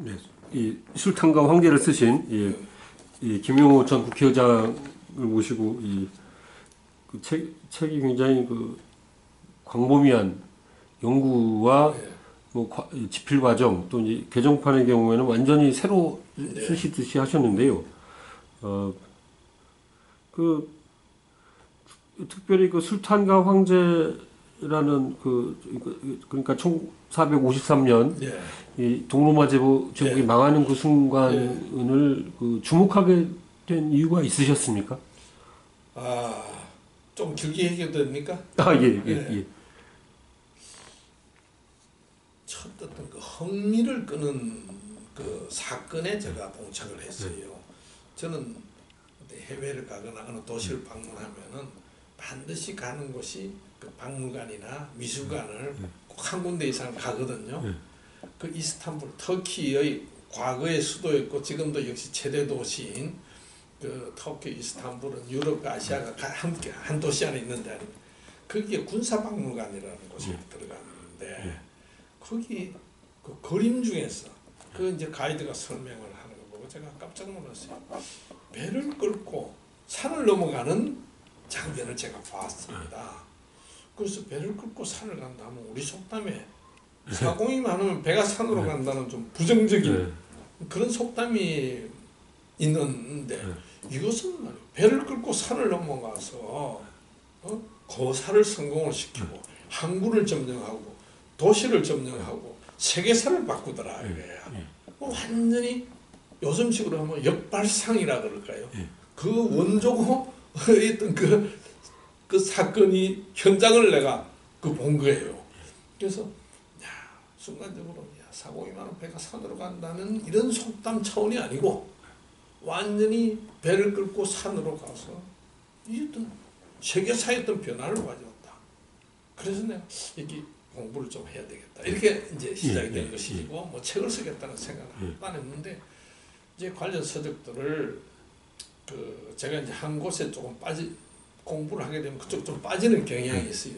네, 이 술탄과 황제를 쓰신 이 김용호 전 국회의장을 모시고 그 책이 굉장히 그 광범위한 연구와 뭐 집필 과정 또 이제 개정판의 경우에는 완전히 새로 쓰시듯이 하셨는데요. 그 특별히 그 술탄과 황제라는 그러니까 1453년 이 동로마 제국이 망하는 그 순간을 그 주목하게 된 이유가 있으셨습니까? 좀 길게 얘기해도 됩니까? 예. 첫 어떤 그 흥미를 끄는 그 사건에 제가 봉착을 했어요. 저는 해외를 가거나 어느 도시를 방문하면은 반드시 가는 곳이 그 박물관이나 미술관을 꼭 한 군데 이상 가거든요. 그 이스탄불, 터키의 과거의 수도였고 지금도 역시 최대 도시인 그 터키 이스탄불은 유럽과 아시아가 함께 한 도시 안에 있는데 거기에 군사박물관이라는 곳에 들어갔는데 거기 그 그림 중에서 그 이제 가이드가 설명을 하는 거 보고 제가 깜짝 놀랐어요. 배를 끌고 산을 넘어가는 장면을 제가 봤습니다. 그래서 배를 끌고 산을 간다면 우리 속담에 사공이 많으면 배가 산으로 간다는 좀 부정적인 그런 속담이 있는데 이것은 말이에요. 배를 끌고 산을 넘어가서 거사를 성공을 시키고 항구를 점령하고 도시를 점령하고 세계사를 바꾸더라 이거야. 완전히 요즘식으로 하면 역발상이라 그럴까요? 그 원조의 어떤 그 사건이 현장을 내가 본 거예요. 그래서 순간적으로 사공이 많은 배가 산으로 간다는 이런 속담 차원이 아니고 완전히 배를 끌고 산으로 가서 이 어떤 세계사의 어떤 변화를 가져왔다. 그래서 내가 이렇게 공부를 좀 해야 되겠다. 이렇게 이제 시작이 된 것이고 뭐 책을 쓰겠다는 생각을 안 했는데 이제 관련 서적들을 그 제가 이제 한 곳에 조금 공부를 하게 되면 그쪽 좀 빠지는 경향이 있어요.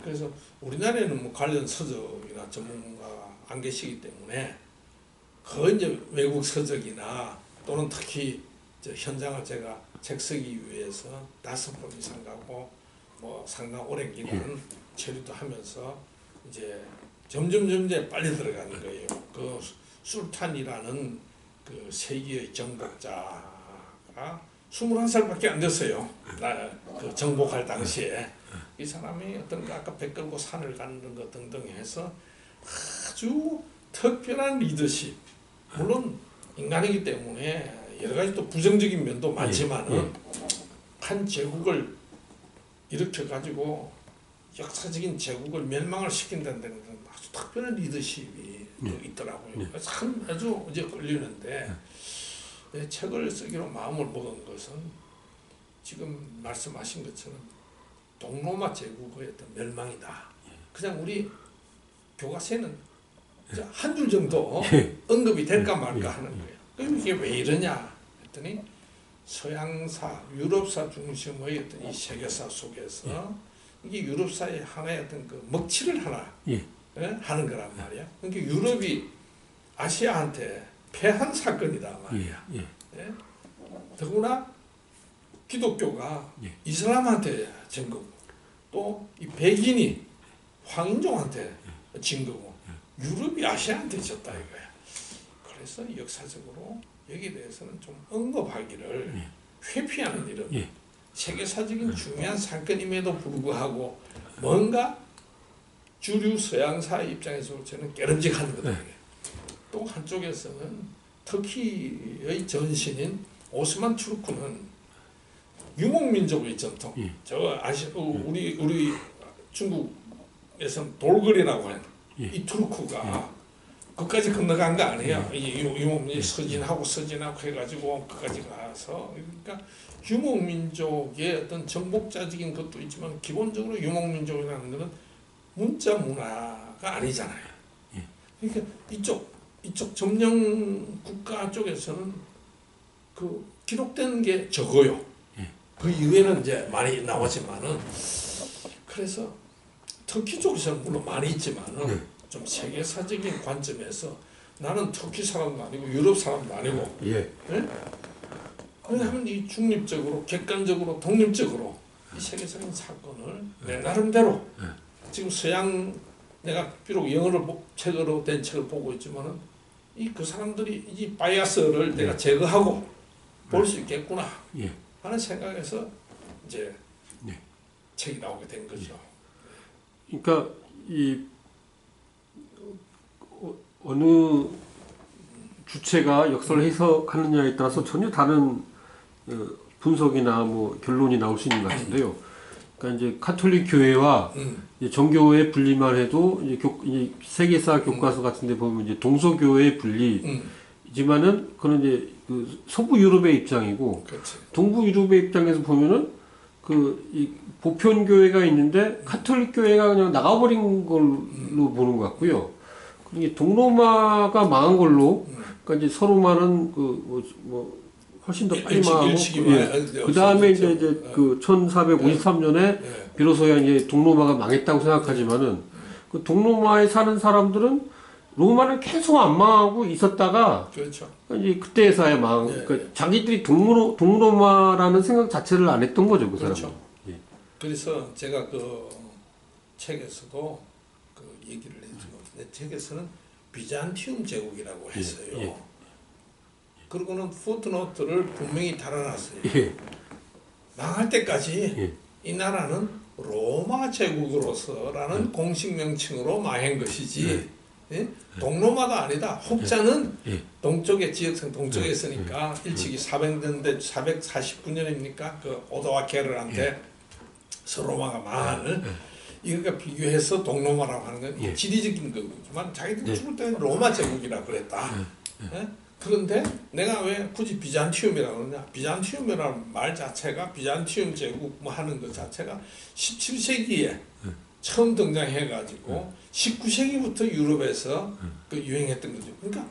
그래서 우리나라에는 뭐 관련 서적이나 전문가가 안 계시기 때문에 거의 이제 외국 서적이나 또는 특히 현장을 제가 책 쓰기 위해서 5번 이상 가고 뭐 상당 오랜 기간 체류도 하면서 이제 점점 빨리 들어가는 거예요. 그 술탄이라는 그 세계의 정복자가 21살밖에 안 됐어요. 그 정복할 당시에 이 사람이 어떤 아까 배 끌고 산을 가는 것 등등 해서 아주 특별한 리더십. 물론 인간이기 때문에 여러 가지 또 부정적인 면도 많지만은 한 제국을 일으켜 가지고 역사적인 제국을 멸망을 시킨다는 데는 아주 특별한 리더십이 있더라고요. 그래서 아주 이제 끌리는데 내 책을 쓰기로 마음을 먹은 것은 지금 말씀하신 것처럼 동로마 제국의 어떤 멸망이다. 그냥 우리 교과서에는 한 줄 정도 언급이 될까 말까 하는 거예요. 그럼 이게 왜 이러냐 했더니 서양사, 유럽사 중심의 어떤 이 세계사 속에서 이게 유럽사의 하나의 어떤 그 먹칠을 하나 하는 거란 말이야. 그러니까 유럽이 아시아한테 패한 사건이다 말이야. 더구나 기독교가 이슬람한테 진 거고 또 이 백인이 황인종한테 진 거고 유럽이 아시아한테 졌다 이거야. 그래서 역사적으로 여기에 대해서는 좀 언급하기를 회피하는 이런 세계사적인 중요한 사건임에도 불구하고 뭔가 주류 서양사 입장에서 저는 깨름직한 거다. 또 한쪽에서는 터키의 전신인 오스만 투르크는 유목민족의 전통. 우리 중국에서는 돌거리라고 하는 이 투르크가 그까지 건너간 거 아니에요. 이 유목민족 서진하고 해가지고 그까지 가서 그러니까 유목민족의 어떤 정복자적인 것도 있지만 기본적으로 유목민족이라는 것은 문자 문화가 아니잖아요. 그러니까 이쪽 점령 국가 쪽에서는 그 기록된 게 적어요. 그 이후에는 이제 많이 나오지만은 그래서 터키 쪽에서는 물론 많이 있지만은 좀 세계사적인 관점에서 나는 터키 사람도 아니고 유럽 사람도 아니고 예. 예? 왜냐하면 이 중립적으로 객관적으로 독립적으로 이 세계적인 사건을 내 나름대로 지금 서양 내가 비록 영어로 책으로 된 책을 보고 있지만은 이 그 사람들이 이 바이아스를 내가 제거하고 볼 수 있겠구나 예. 하는 생각에서 이제 네. 책이 나오게 된 거죠. 그러니까 이 어느 주체가 역사를 해석하느냐에 따라서 전혀 다른 분석이나 뭐 결론이 나올 수 있는 것 같은데요. 그러니까 이제 카톨릭 교회와 이제 정교회 분리만 해도 이제 세계사 교과서 같은데 보면 이제 동서교회 분리지만은 그런 이제 그 서부 유럽의 입장이고 그렇지. 동부 유럽의 입장에서 보면은 그 이 보편 교회가 있는데 카톨릭 교회가 그냥 나가버린 걸로 보는 것 같고요. 그리고 동로마가 망한 걸로 그러니까 이제 서로만은 뭐 훨씬 더 빨리 망하고 그 다음에 이제 그 1453년에 비로소야 이제 동로마가 망했다고 생각하지만은 그 동로마에 사는 사람들은 로마는 계속 안 망하고 있었다가 그렇죠. 이제 그때서야 그러니까 자기들이 동로마라는 생각 자체를 안 했던 거죠, 그 그렇죠. 사람은. 예. 그래서 제가 그 책에서도 그 얘기를 했지만 내 책에서는 비잔티움 제국이라고 했어요. 예. 그리고는 푸트노트를 분명히 달아놨어요. 예. 망할 때까지 이 나라는 로마 제국으로서라는 공식 명칭으로 망한 것이지 예? 동로마가 아니다. 혹자는 동쪽에 지역성 동쪽에 있으니까 일찍이 400년대 449년입니까? 그 오도와 게르한테 서로마가 망하는 이거가 비교해서 동로마라고 하는 건 지리적인 거지만 자기들 죽을 때는 로마 제국이라 그랬다. 예? 그런데 내가 왜 굳이 비잔티움이라고 그러냐? 비잔티움이라는 말 자체가 비잔티움 제국 뭐 하는 것 자체가 17세기에 처음 등장해가지고 19세기부터 유럽에서 그 유행했던 거죠. 그러니까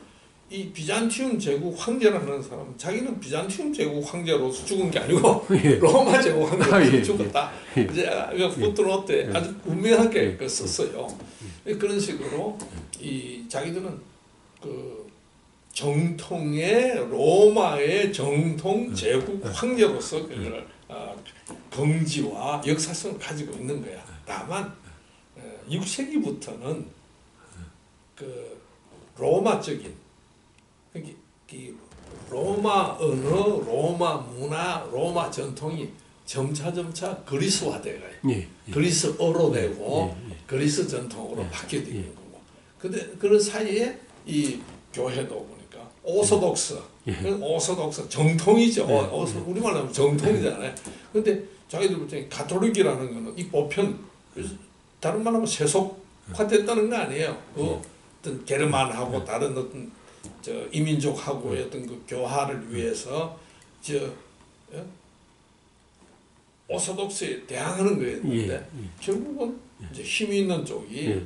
이 비잔티움 제국 황제라는 사람은 자기는 비잔티움 제국 황제로서 죽은 게 아니고 로마 제국 황제로서 죽었다. 이제 푸트노트에 아주 분명하게 그 썼어요. 그런 식으로 이 자기들은 그 정통의 로마의 정통 제국 황제로서 그걸 긍지와 역사성을 가지고 있는 거야. 다만 6세기부터는 그 로마적인 로마 언어, 로마 문화, 로마 전통이 점차 그리스화돼가요. 그리스어로 되고 그리스 전통으로 바뀌어지는 거고. 근데 그런 사이에 이 교회도 보니까 오소독스, 오소독스 정통이죠. 우리말로 하면 정통이잖아요. 근데 자기들 볼 때 가톨릭이라는 거는 이 보편, 다른 말로 하면 세속화됐다는 거 아니에요. 그 어떤 게르만하고 다른 어떤 이민족하고의 어떤 그 교화를 위해서 오소독스에 대항하는 거였는데 결국은 이제 힘이 있는 쪽이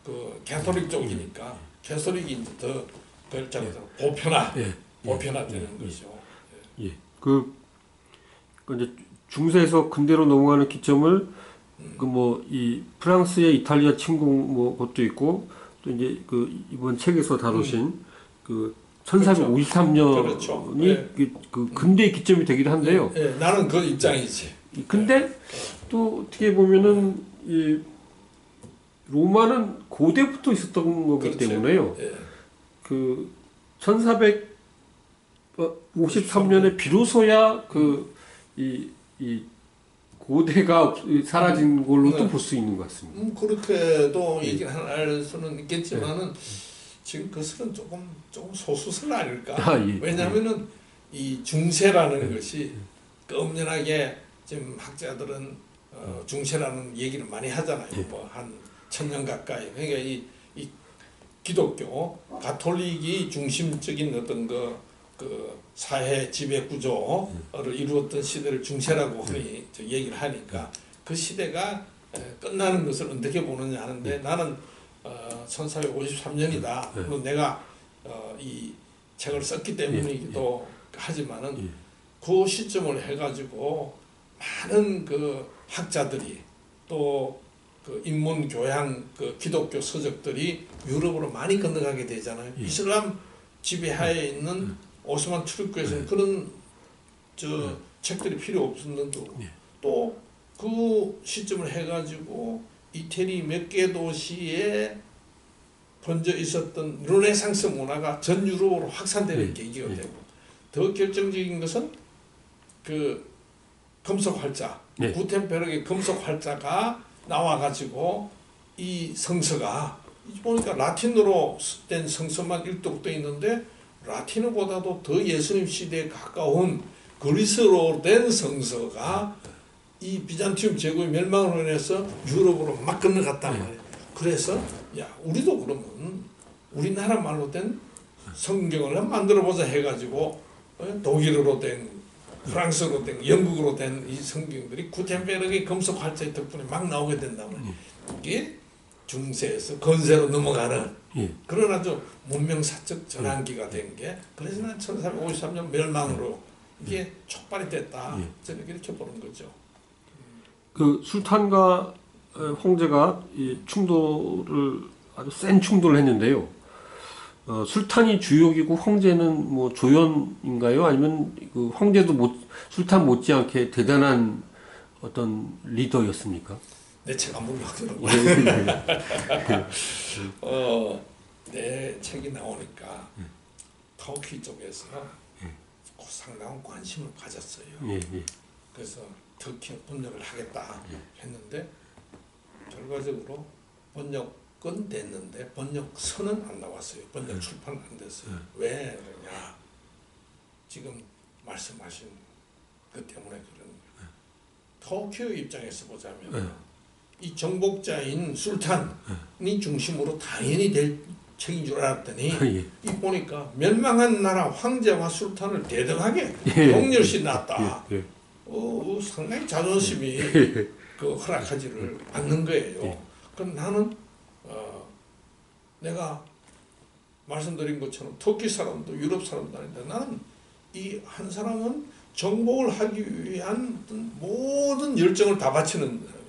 그 가톨릭 쪽이니까 가톨릭이 이제 더 결정적으로 보편화되는 거죠. 예. 그 이제 중세에서 근대로 넘어가는 기점을 그 뭐 이 프랑스의 이탈리아 침공 뭐 것도 있고 또 이제 그 이번 책에서 다루신 그 1453년이 그렇죠. 그 근대의 기점이 되기도 한데요. 나는 그 입장이지. 근데 또 어떻게 보면은 이 로마는 고대부터 있었던 거기 때문에요. 그 1453년에 비로소야 그 이 고대가 사라진 걸로 또 볼 수 있는 것 같습니다. 그렇게도 얘기를 할 수는 있겠지만은 지금 그것은 조금 소수설 아닐까. 왜냐하면은 이 중세라는 것이 엄연하게 지금 학자들은 중세라는 얘기를 많이 하잖아요. 뭐 한 1000년 가까이. 그러니까 이 기독교, 가톨릭이 중심적인 어떤 그 사회 지배 구조를 이루었던 시대를 중세라고 흔히 얘기를 하니까 그 시대가 끝나는 것을 어떻게 보느냐 하는데 나는 1453년이다. 물론 내가 이 책을 썼기 때문이기도 하지만은 그 시점을 해가지고 많은 그 학자들이 또 그 인문 교양 그 기독교 서적들이 유럽으로 많이 건너가게 되잖아요. 이슬람 지배하에 있는 오스만 투르크에서는 그런 책들이 필요 없었는데 또 그 시점을 해가지고 이태리 몇 개 도시에 번져 있었던 르네상스 문화가 전 유럽으로 확산되는 계기가 되고 더 결정적인 것은 그 금속 활자 구텐베르크의 금속 활자가 나와가지고 이 성서가 보니까 라틴어로 된 성서만 일독돼 있는데 라틴어보다도 더 예수님 시대에 가까운 그리스어로 된 성서가 이 비잔티움 제국의 멸망으로 인해서 유럽으로 막 건너갔단 말이에요. 그래서 야 우리도 그러면 우리나라 말로 된 성경을 만들어보자 해가지고 독일어로 된 프랑스어로 된 영국어로 된 이 성경들이 구텐베르크의 금속 활자의 덕분에 막 나오게 된단 말이에요. 이게 중세에서 건세로 넘어가는 그런 아주 문명사적 전환기가 된 게 그래서 난 1353년 멸망으로 이게 촉발이 됐다. 저는 이렇게 보는 거죠. 그 술탄과 황제가 이 충돌을 아주 센 충돌을 했는데요. 술탄이 주역이고 황제는 뭐 조연인가요? 아니면 그 황제도 술탄 못지않게 대단한 어떤 리더였습니까? 내 책 안 보면 하더라고요. 내 책이 나오니까 터키 쪽에서 상당한 관심을 가졌어요. 그래서 터키 번역을 하겠다 했는데 결과적으로 번역은 됐는데 번역서는 안 나왔어요. 번역 출판 안 됐어요. 왜 그러냐? 지금 말씀하신 그 때문에 그런 터키의 입장에서 보자면 이 정복자인 술탄이 중심으로 당연히 될 책인 줄 알았더니 이 보니까 멸망한 나라 황제와 술탄을 대등하게 동렬시 놨다. 상당히 자존심이 그 허락하지를 않는 거예요. 그럼 나는 내가 말씀드린 것처럼 터키 사람도 유럽 사람도 아닌데 나는 이 한 사람은 정복을 하기 위한 모든 열정을 다 바치는 사람이에요.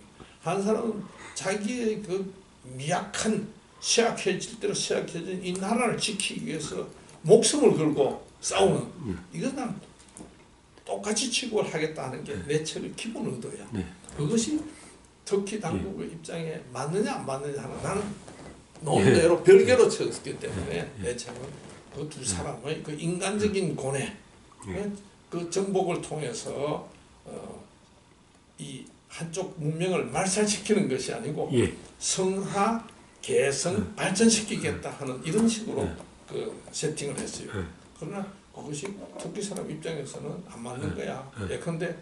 한 사람은 자기의 그 미약한 쇠약해질 대로 쇠약해진 이 나라를 지키기 위해서 목숨을 걸고 싸우는 이건 난 똑같이 취급을 하겠다는 게 내 책의 기본 의도야. 그것이 터키 당국의 입장에 맞느냐 안 맞느냐 하는 나는 논대로 별개로 쳤기 때문에 내 책은 그 두 사람의 그 인간적인 고뇌 그 정복을 통해서 이 한쪽 문명을 말살시키는 것이 아니고 성화, 개성, 발전시키겠다 하는 이런 식으로 그 세팅을 했어요. 그러나 그것이 터키 사람 입장에서는 안 맞는 거야. 예컨대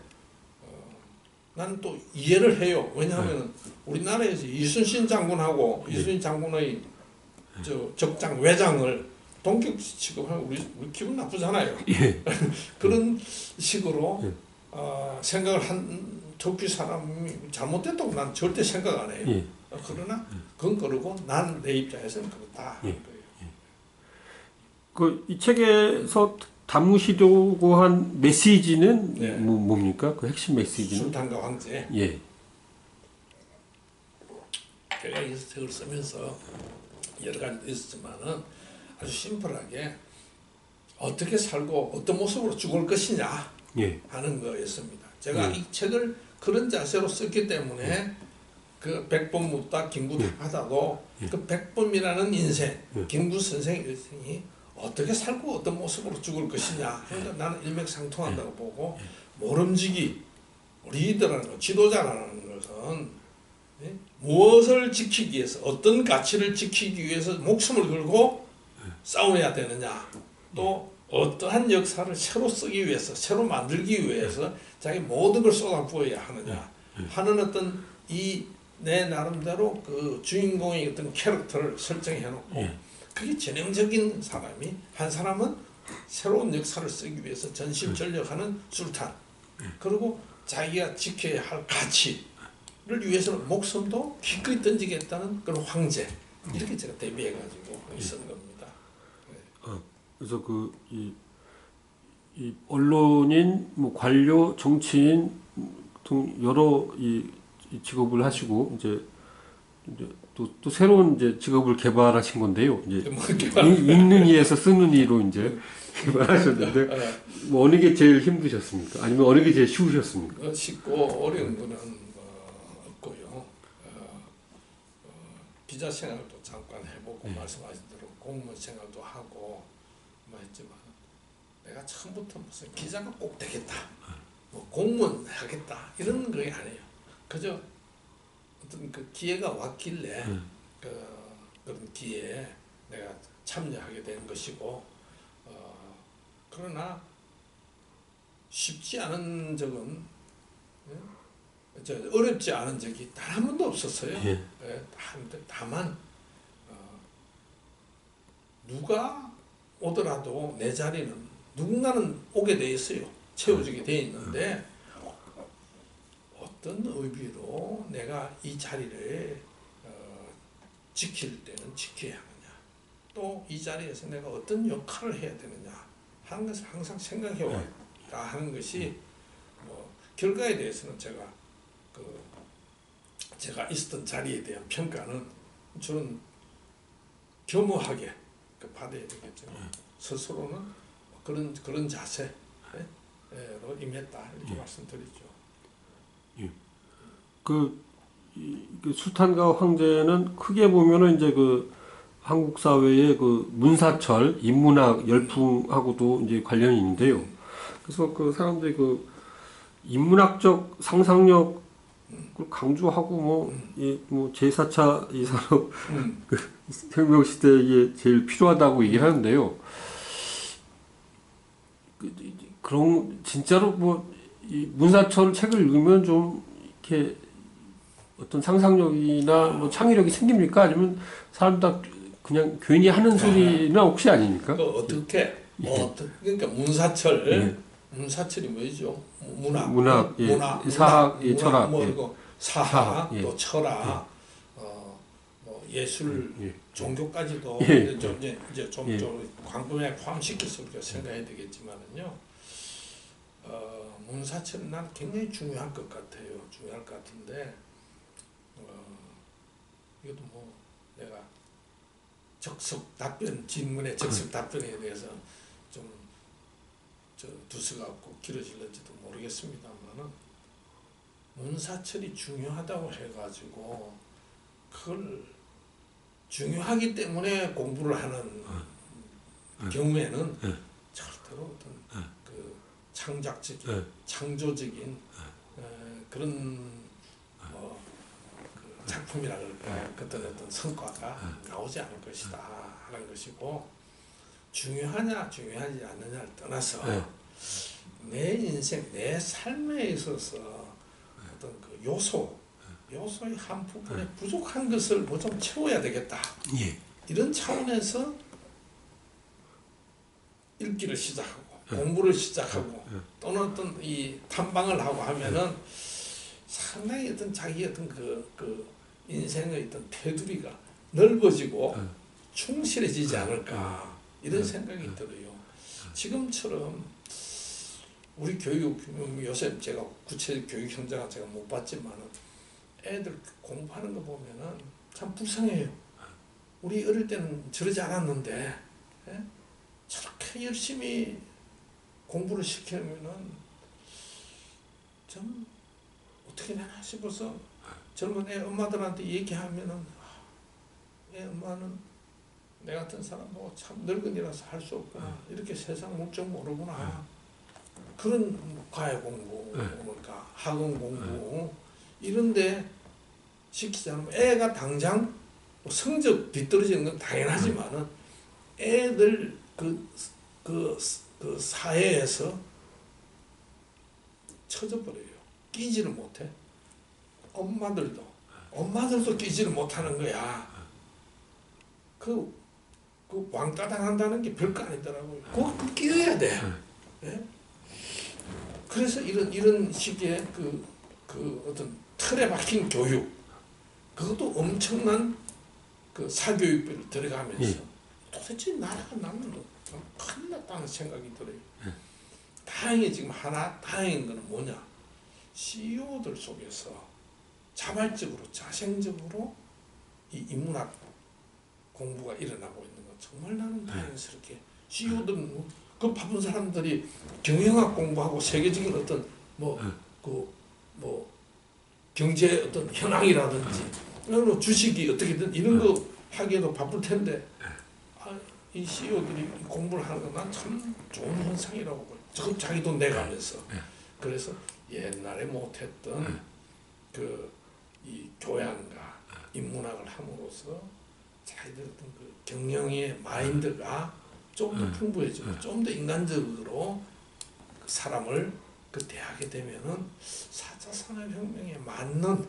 나는 또 이해를 해요. 왜냐하면 우리나라에서 이순신 장군하고 이순신 장군의 적장 외장을 동격 취급하면 우리 기분 나쁘잖아요. 그런 식으로 생각을 한 터키 사람이 잘못됐다고 난 절대 생각 안 해요. 그러나 그건 그러고 난 내 입장에서는 그렇다 하는 거예요. 그 이 책에서 담으시려고 한 메시지는 뭡니까? 그 핵심 메시지는? 술탄과 황제. 제가 이 책을 쓰면서 여러 가지 있었지만은 아주 심플하게 어떻게 살고 어떤 모습으로 죽을 것이냐 하는 거였습니다. 제가 이 책을 그런 자세로 썼기 때문에 그 백범 묻다 김구하다도 그 백범이라는 인생, 김구 선생의 인생이 어떻게 살고 어떤 모습으로 죽을 것이냐. 그러니까 나는 일맥상통한다고 보고 모름지기 리더라는 것, 지도자라는 것은 무엇을 지키기 위해서 어떤 가치를 지키기 위해서 목숨을 걸고 싸워야 되느냐. 또 어떠한 역사를 새로 쓰기 위해서 새로 만들기 위해서 자기 모든 걸 쏟아부어야 하느냐 하는 어떤 이 내 나름대로 그 주인공의 어떤 캐릭터를 설정해 놓고 그게 전형적인 사람이 한 사람은 새로운 역사를 쓰기 위해서 전심전력하는 술탄 그리고 자기가 지켜야 할 가치를 위해서는 목숨도 기꺼이 던지겠다는 그런 황제 이렇게 제가 대비해 가지고 쓴 겁니다. 그래서 이 언론인, 뭐 관료, 정치인 등 여러 이 직업을 하시고 이제 이제 또 새로운 이제 직업을 개발하신 건데요. 이제 뭐 읽는 이에서 쓰는 이로 이제 개발하셨는데 뭐 어느 게 제일 힘드셨습니까? 아니면 어느 게 제일 쉬우셨습니까? 쉽고 어려운 거는 없고요. 기자 생활도 잠깐 해보고 말씀하신 대로 공무원 생활도 하고 뭐 했지만 내가 처음부터 무슨 기자가 꼭 되겠다, 뭐 공무원 하겠다 이런 거 아니에요. 그저 어떤 그 기회가 왔길래 그런 기회에 내가 참여하게 된 것이고, 그러나 쉽지 않은 적은, 어렵지 않은 적이 단 한 번도 없었어요. 예. 다만 누가 오더라도 내 자리는 누군가는 오게 돼 있어요. 채워지게 돼 있는데 어떤 의미로 내가 이 자리를 지킬 때는 지켜야 하느냐, 또 이 자리에서 내가 어떤 역할을 해야 되느냐 하는 것을 항상 생각해 왔다 하는 것이, 뭐 결과에 대해서는 제가 있었던 자리에 대한 평가는 저는 겸허하게 받아야 되겠지만 스스로는 그런 자세로 임했다 이렇게 말씀드리죠. 그 수탄과 황제는 크게 보면은 이제 그 한국 사회의 그 문사철, 인문학 열풍하고도 이제 관련이 있는데요. 그래서 그 사람들이 그 인문학적 상상력을 강조하고 뭐 제4차 이 산업 그 혁명 시대에 제일 필요하다고 얘기를 하는데요. 그런 진짜로 뭐 이 문사철 책을 읽으면 좀 이렇게 어떤 상상력이나 뭐 창의력이 생깁니까? 아니면 사람 다 그냥 괜히 하는 소리나 혹시 아닙니까? 그러니까 문사철이 뭐죠? 문학, 사학, 철학, 그리고 사학, 또 철학, 뭐 예술, 종교까지도 이제 좀 광범위하게 포함시켜서 우리가 생각해야 되겠지만은요. 문사철은 난 굉장히 중요할 것 같아요. 중요할 것 같은데, 이것도 뭐 내가 질문의 적석 답변에 대해서 좀 두서가 없고 길어질는지도 모르겠습니다만은, 문사철이 중요하다고 해가지고 그걸 중요하기 때문에 공부를 하는 경우에는 절대로 어떤 그 창작적인, 창조적인 그런 그 작품이라 그럴까요? 어떤 성과가 나오지 않을 것이다 하는 것이고, 중요하지 않느냐를 떠나서 내 인생, 내 삶에 있어서 어떤 그 요소의 한 부분에 부족한 것을 뭐 좀 채워야 되겠다. 이런 차원에서 읽기를 시작하고 공부를 시작하고 또는 어떤 이 탐방을 하고 하면은 상당히 어떤 자기 어떤 그 인생의 어떤 테두리가 넓어지고 충실해지지 않을까 이런 생각이 들어요. 지금처럼 우리 교육, 요새 제가 구체적 교육 현장은 제가 못 봤지만은 애들 공부하는 거 보면은 참 불쌍해요. 우리 어릴 때는 저러지 않았는데 저렇게 열심히 공부를 시키면은 좀 어떻게 되나 싶어서 젊은 애 엄마들한테 얘기하면은 애 엄마는 내 같은 사람 보고 참 늙은이라서 할 수 없구나, 이렇게 세상 물정 모르구나, 그런 과외 공부, 그러니까 학원 공부 이런데 시키지 않으면 애가 당장 성적 뒤떨어지는 건 당연하지만은 애들 그 사회에서 쳐져버려요. 끼지를 못해. 엄마들도 끼지를 못하는 거야. 그 왕따당 한다는 게 별거 아니더라고요. 그거 끼어야 돼. 네? 그래서 이런 식의 그 어떤 틀에 박힌 교육, 그것도 엄청난 그 사교육비를 들어가면서 도대체 나라가 나는 큰일 났다는 생각이 들어요. 다행히 지금 다행인 거는 뭐냐? CEO들 속에서 자발적으로, 자생적으로 이 인문학 공부가 일어나고 있는 건 정말 나는 다행스럽게 CEO들은 그 바쁜 사람들이 경영학 공부하고 세계적인 어떤 경제 어떤 현황이라든지 주식이 어떻게든 이런 거 하기에도 바쁠 텐데 이 CEO들이 공부를 하는 건 난 참 좋은 현상이라고 봐요. 저 자기 돈 내가면서. 그래서 옛날에 못했던 이 교양과 인문학을 함으로써 자기들 어떤 그 경영의 마인드가 좀 더 풍부해지고 좀 더 인간적으로 그 사람을 대하게 되면은 4차 산업혁명에 맞는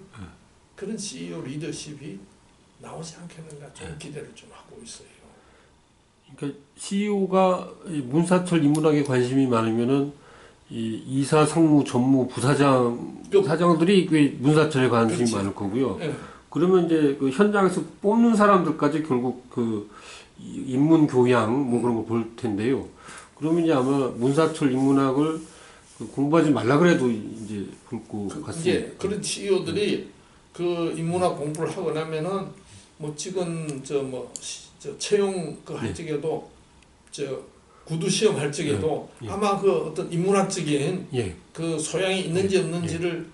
그런 CEO 리더십이 나오지 않겠는가 좀 기대를 좀 하고 있어요. 그러니까 CEO가 문사철 인문학에 관심이 많으면은 이 이사, 상무, 전무, 부사장 사장들이 꽤 문사철에 관심이 그렇지. 많을 거고요. 네. 그러면 이제 그 현장에서 뽑는 사람들까지 결국 그 인문 교양 뭐 그런 거 볼 텐데요. 그러면 이제 아마 문사철 인문학을 공부하지 말라 그래도 이제 볼 것 같습니다. 이제 그런 CEO들이 그 인문학 공부를 하고 나면은 뭐 지금 저 채용 그 할 적에도 저 구두 시험 할 적에도 아마 그 어떤 인문학적인 그 소양이 있는지 없는지를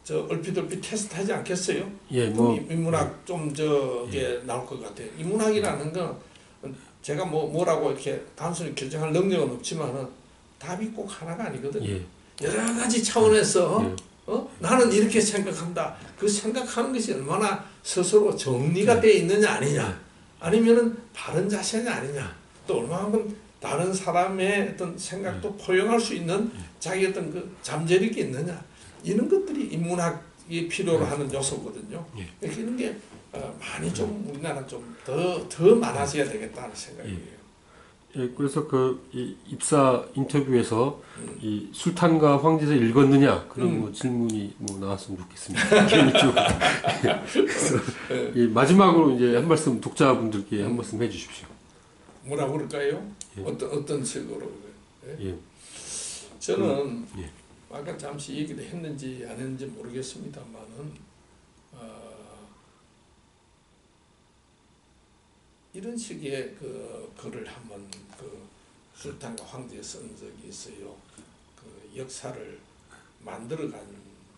저 얼핏 테스트하지 않겠어요? 뭐 인문학 좀 저게 나올 것 같아요. 인문학이라는 건 제가 뭐라고 이렇게 단순히 결정할 능력은 없지만은 답이 꼭 하나가 아니거든요. 여러 가지 차원에서 나는 이렇게 생각한다. 그 생각하는 것이 얼마나 스스로 정리가 되어 있느냐 아니냐, 아니면은 바른 자세냐 아니냐, 또 얼마만큼 다른 사람의 어떤 생각도 포용할 수 있는 자기 어떤 그 잠재력이 있느냐, 이런 것들이 인문학이 필요로 하는 요소거든요. 이런 게 많이 좀 우리나라 좀 더 많아져야 되겠다는 생각이에요. 그래서 이 입사 인터뷰에서 이 술탄과 황제에서 읽었느냐 그런 뭐 질문이 뭐 나왔으면 좋겠습니다. 개인적으로. 그래서 마지막으로 이제 한 말씀 독자분들께 한 말씀 해주십시오. 뭐라고 그럴까요? 어떤 식으로? 저는 아까 잠시 얘기를 했는지 안 했는지 모르겠습니다만은 이런 식의 그 글을 한번 그 술탄과 황제에 쓴 적이 있어요. 그 역사를 만들어간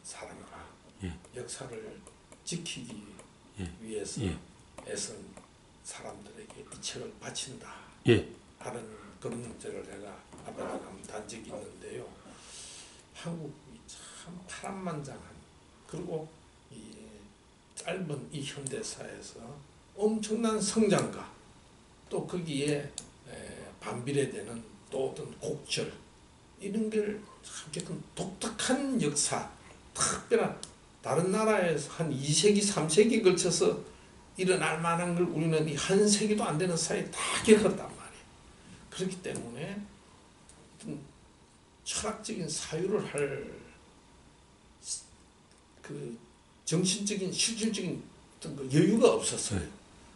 사람과 역사를 지키기 위해서 애쓴 사람들에게 이 책을 바친다 하는 그런 책을 제가 앞에다가 한번 단 적이 있는데요. 한국이 참 파란만장한, 그리고 이 짧은 이 현대사에서 엄청난 성장과 또 거기에 반비례되는 또 어떤 곡절, 이런 걸 참 독특한 역사, 특별한 다른 나라에서 한 2세기, 3세기 걸쳐서 일어날 만한 걸 우리는 이 한 세기도 안 되는 사이에 다 겪었단 말이에요. 그렇기 때문에 어떤 철학적인 사유를 할 그 정신적인 실질적인 어떤 그 여유가 없었어요.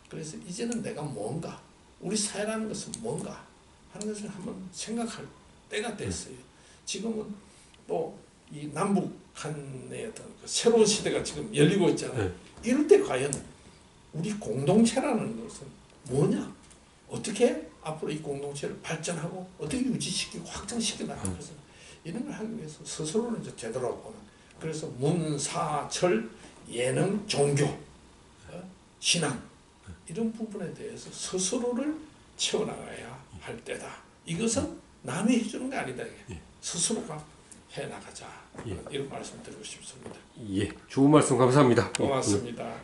그래서 이제는 내가 뭔가, 우리 사회라는 것은 뭔가 하는 것을 한번 생각할 때가 됐어요. 지금은 또 이 남북한의 어떤 그 새로운 시대가 지금 열리고 있잖아요. 이럴 때 과연 우리 공동체라는 것은 뭐냐? 어떻게 앞으로 이 공동체를 발전하고 어떻게 유지시키고 확장시켜 나가는 것은, 이런 걸 하기 위해서 스스로를 이제 되돌아보는, 그래서 문사철 예능 종교 신앙 이런 부분에 대해서 스스로를 채워나가야 할 때다. 이것은 남이 해주는 게 아니다. 스스로가 해나가자. 이런 말씀 드리고 싶습니다. 좋은 말씀 감사합니다. 고맙습니다.